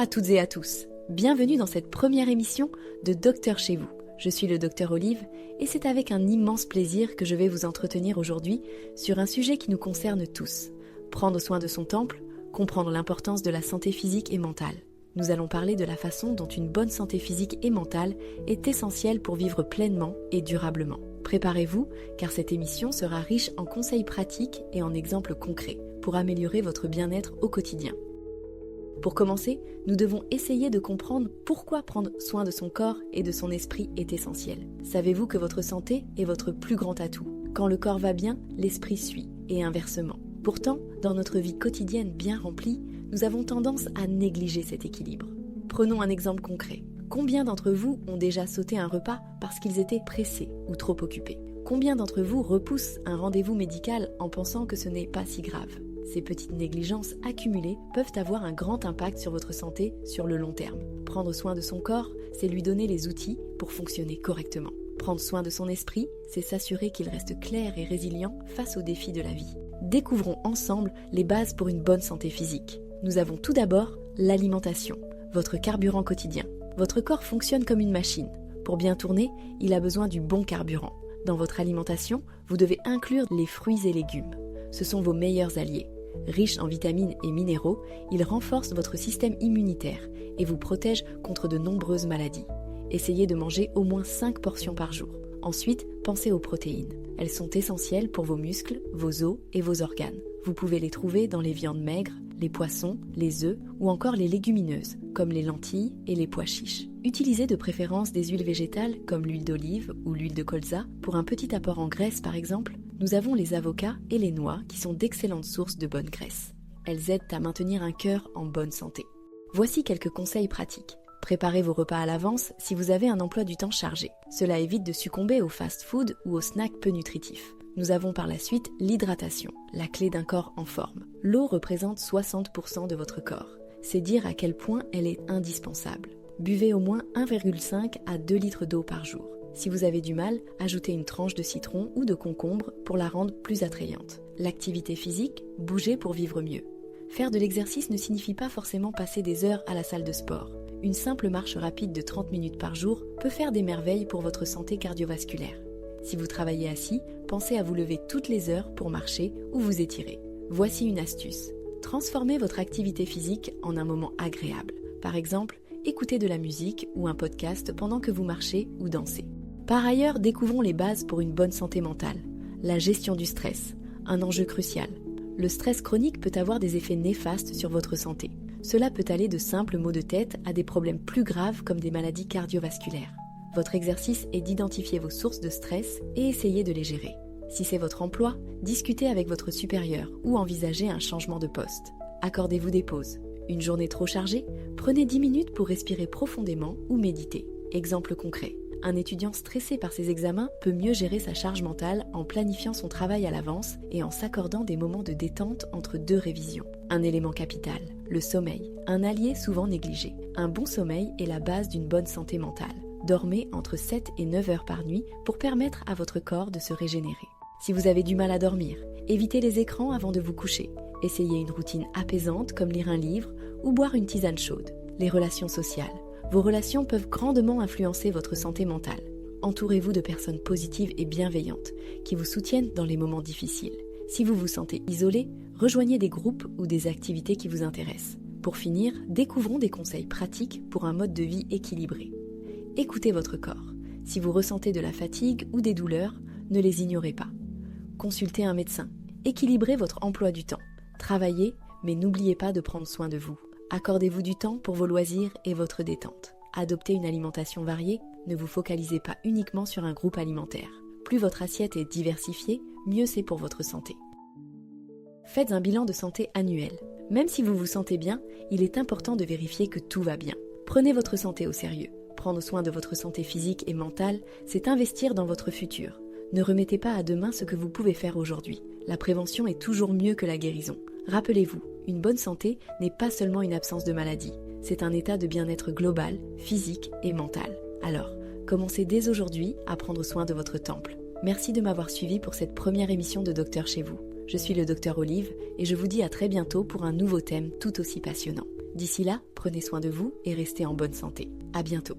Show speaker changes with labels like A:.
A: à toutes et à tous, bienvenue dans cette première émission de Docteur chez vous. Je suis le Docteur Olive et c'est avec un immense plaisir que je vais vous entretenir aujourd'hui sur un sujet qui nous concerne tous. Prendre soin de son temple, comprendre l'importance de la santé physique et mentale. Nous allons parler de la façon dont une bonne santé physique et mentale est essentielle pour vivre pleinement et durablement. Préparez-vous, car cette émission sera riche en conseils pratiques et en exemples concrets pour améliorer votre bien-être au quotidien. Pour commencer, nous devons essayer de comprendre pourquoi prendre soin de son corps et de son esprit est essentiel. Savez-vous que votre santé est votre plus grand atout ? Quand le corps va bien, l'esprit suit, et inversement. Pourtant, dans notre vie quotidienne bien remplie, nous avons tendance à négliger cet équilibre. Prenons un exemple concret. Combien d'entre vous ont déjà sauté un repas parce qu'ils étaient pressés ou trop occupés ? Combien d'entre vous repoussent un rendez-vous médical en pensant que ce n'est pas si grave ? Ces petites négligences accumulées peuvent avoir un grand impact sur votre santé sur le long terme. Prendre soin de son corps, c'est lui donner les outils pour fonctionner correctement. Prendre soin de son esprit, c'est s'assurer qu'il reste clair et résilient face aux défis de la vie. Découvrons ensemble les bases pour une bonne santé physique. Nous avons tout d'abord l'alimentation, votre carburant quotidien. Votre corps fonctionne comme une machine. Pour bien tourner, il a besoin du bon carburant. Dans votre alimentation, vous devez inclure les fruits et légumes. Ce sont vos meilleurs alliés. Riches en vitamines et minéraux, ils renforcent votre système immunitaire et vous protègent contre de nombreuses maladies. Essayez de manger au moins 5 portions par jour. Ensuite, pensez aux protéines. Elles sont essentielles pour vos muscles, vos os et vos organes. Vous pouvez les trouver dans les viandes maigres, les poissons, les œufs ou encore les légumineuses, comme les lentilles et les pois chiches. Utilisez de préférence des huiles végétales comme l'huile d'olive ou l'huile de colza. Pour un petit apport en graisse par exemple, nous avons les avocats et les noix qui sont d'excellentes sources de bonne graisse. Elles aident à maintenir un cœur en bonne santé. Voici quelques conseils pratiques. Préparez vos repas à l'avance si vous avez un emploi du temps chargé. Cela évite de succomber au fast-food ou aux snacks peu nutritifs. Nous avons par la suite l'hydratation, la clé d'un corps en forme. L'eau représente 60% de votre corps. C'est dire à quel point elle est indispensable. Buvez au moins 1,5 à 2 litres d'eau par jour. Si vous avez du mal, ajoutez une tranche de citron ou de concombre pour la rendre plus attrayante. L'activité physique, bougez pour vivre mieux. Faire de l'exercice ne signifie pas forcément passer des heures à la salle de sport. Une simple marche rapide de 30 minutes par jour peut faire des merveilles pour votre santé cardiovasculaire. Si vous travaillez assis, pensez à vous lever toutes les heures pour marcher ou vous étirer. Voici une astuce. Transformez votre activité physique en un moment agréable. Par exemple, écoutez de la musique ou un podcast pendant que vous marchez ou dansez. Par ailleurs, découvrons les bases pour une bonne santé mentale. La gestion du stress, un enjeu crucial. Le stress chronique peut avoir des effets néfastes sur votre santé. Cela peut aller de simples maux de tête à des problèmes plus graves comme des maladies cardiovasculaires. Votre exercice est d'identifier vos sources de stress et essayer de les gérer. Si c'est votre emploi, discutez avec votre supérieur ou envisagez un changement de poste. Accordez-vous des pauses. Une journée trop chargée ? Prenez 10 minutes pour respirer profondément ou méditer. Exemple concret. Un étudiant stressé par ses examens peut mieux gérer sa charge mentale en planifiant son travail à l'avance et en s'accordant des moments de détente entre 2 révisions. Un élément capital, le sommeil, un allié souvent négligé. Un bon sommeil est la base d'une bonne santé mentale. Dormez entre 7 et 9 heures par nuit pour permettre à votre corps de se régénérer. Si vous avez du mal à dormir, évitez les écrans avant de vous coucher. Essayez une routine apaisante comme lire un livre ou boire une tisane chaude. Les relations sociales. Vos relations peuvent grandement influencer votre santé mentale. Entourez-vous de personnes positives et bienveillantes qui vous soutiennent dans les moments difficiles. Si vous vous sentez isolé, rejoignez des groupes ou des activités qui vous intéressent. Pour finir, découvrons des conseils pratiques pour un mode de vie équilibré. Écoutez votre corps. Si vous ressentez de la fatigue ou des douleurs, ne les ignorez pas. Consultez un médecin. Équilibrez votre emploi du temps. Travaillez, mais n'oubliez pas de prendre soin de vous. Accordez-vous du temps pour vos loisirs et votre détente. Adoptez une alimentation variée, ne vous focalisez pas uniquement sur un groupe alimentaire. Plus votre assiette est diversifiée, mieux c'est pour votre santé. Faites un bilan de santé annuel. Même si vous vous sentez bien, il est important de vérifier que tout va bien. Prenez votre santé au sérieux. Prendre soin de votre santé physique et mentale, c'est investir dans votre futur. Ne remettez pas à demain ce que vous pouvez faire aujourd'hui. La prévention est toujours mieux que la guérison. Rappelez-vous, une bonne santé n'est pas seulement une absence de maladie, c'est un état de bien-être global, physique et mental. Alors, commencez dès aujourd'hui à prendre soin de votre temple. Merci de m'avoir suivi pour cette première émission de Docteur chez vous. Je suis le Docteur Olive et je vous dis à très bientôt pour un nouveau thème tout aussi passionnant. D'ici là, prenez soin de vous et restez en bonne santé. À bientôt.